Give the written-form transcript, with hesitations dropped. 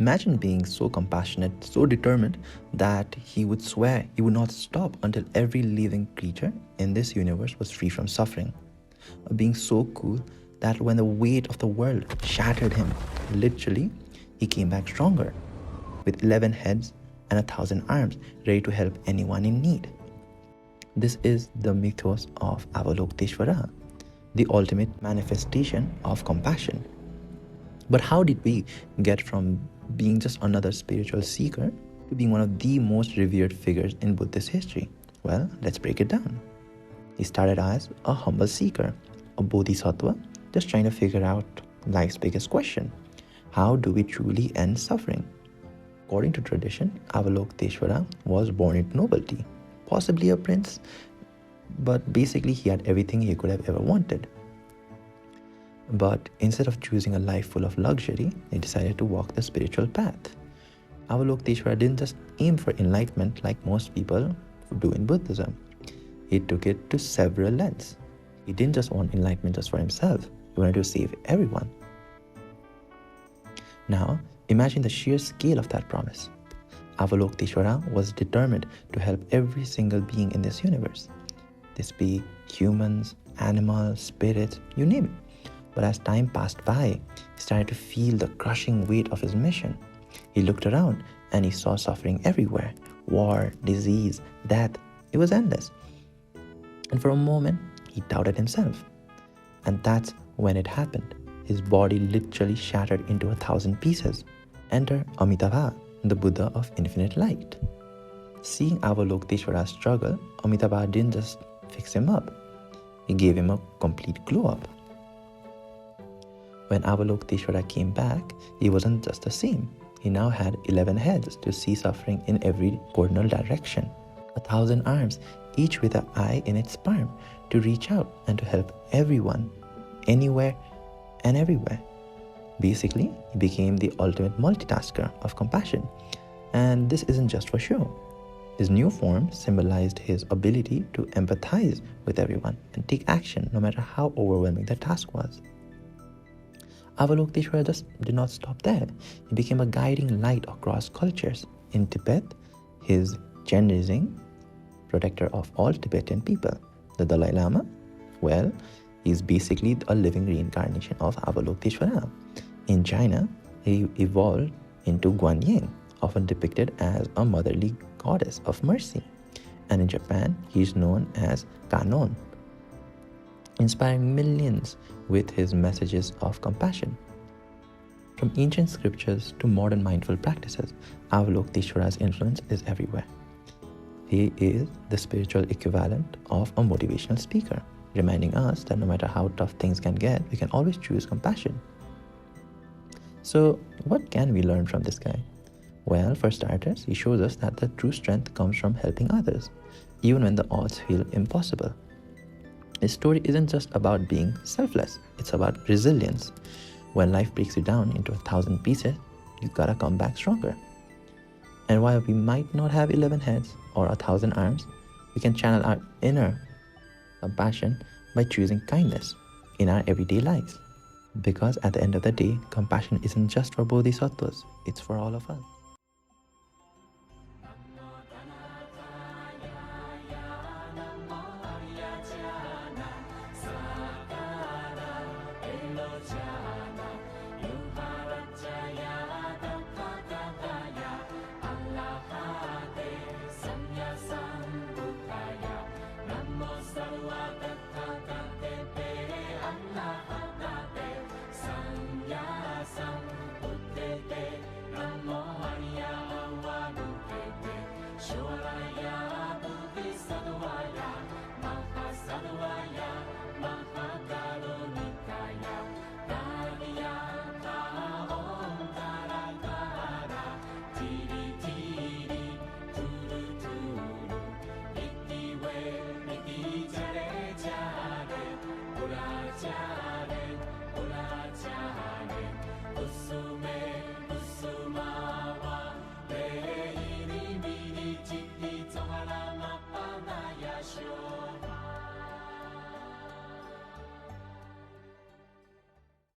Imagine being so compassionate, so determined that he would swear he would not stop until every living creature in this universe was free from suffering. Being so cool that when the weight of the world shattered him, literally, he came back stronger, with 11 heads and 1,000 arms, ready to help anyone in need. This is the mythos of Avalokiteshvara, the ultimate manifestation of compassion. But how did we get from being just another spiritual seeker to being one of the most revered figures in Buddhist history? Well, let's break it down. He started as a humble seeker, a bodhisattva, just trying to figure out life's biggest question: how do we truly end suffering? According to tradition, Avalokiteshvara was born into nobility, possibly a prince, but basically he had everything he could have ever wanted. But instead of choosing a life full of luxury, he decided to walk the spiritual path. Avalokiteshvara didn't just aim for enlightenment like most people do in Buddhism. He took it to several lengths. He didn't just want enlightenment just for himself. He wanted to save everyone. Now, imagine the sheer scale of that promise. Avalokiteshvara was determined to help every single being in this universe. This be humans, animals, spirits, you name it. But as time passed by, he started to feel the crushing weight of his mission. He looked around and he saw suffering everywhere. War, disease, death. It was endless. And for a moment, he doubted himself. And that's when it happened. His body literally shattered into 1,000 pieces. Enter Amitabha, the Buddha of infinite light. Seeing Avalokiteshvara's struggle, Amitabha didn't just fix him up. He gave him a complete glow-up. When Avalokiteshvara came back, he wasn't just the same. He now had 11 heads to see suffering in every cardinal direction, 1,000 arms, each with an eye in its palm, to reach out and to help everyone, anywhere and everywhere. Basically, he became the ultimate multitasker of compassion. And this isn't just for show. His new form symbolized his ability to empathize with everyone and take action no matter how overwhelming the task was. Avalokiteshvara just did not stop there. He became a guiding light across cultures. In Tibet, his Chenrezig, protector of all Tibetan people. The Dalai Lama, well, he's basically a living reincarnation of Avalokiteshvara. In China, he evolved into Guanyin, often depicted as a motherly goddess of mercy. And in Japan, he's known as Kannon, inspiring millions with his messages of compassion. From ancient scriptures to modern mindful practices, Avalokiteshvara's influence is everywhere. He is the spiritual equivalent of a motivational speaker, reminding us that no matter how tough things can get, we can always choose compassion. So, what can we learn from this guy? Well, for starters, he shows us that the true strength comes from helping others, even when the odds feel impossible. His story isn't just about being selfless, it's about resilience. When life breaks you down into 1,000 pieces, you gotta come back stronger. And while we might not have 11 heads or 1,000 arms, we can channel our inner compassion by choosing kindness in our everyday lives. Because at the end of the day, compassion isn't just for bodhisattvas, it's for all of us.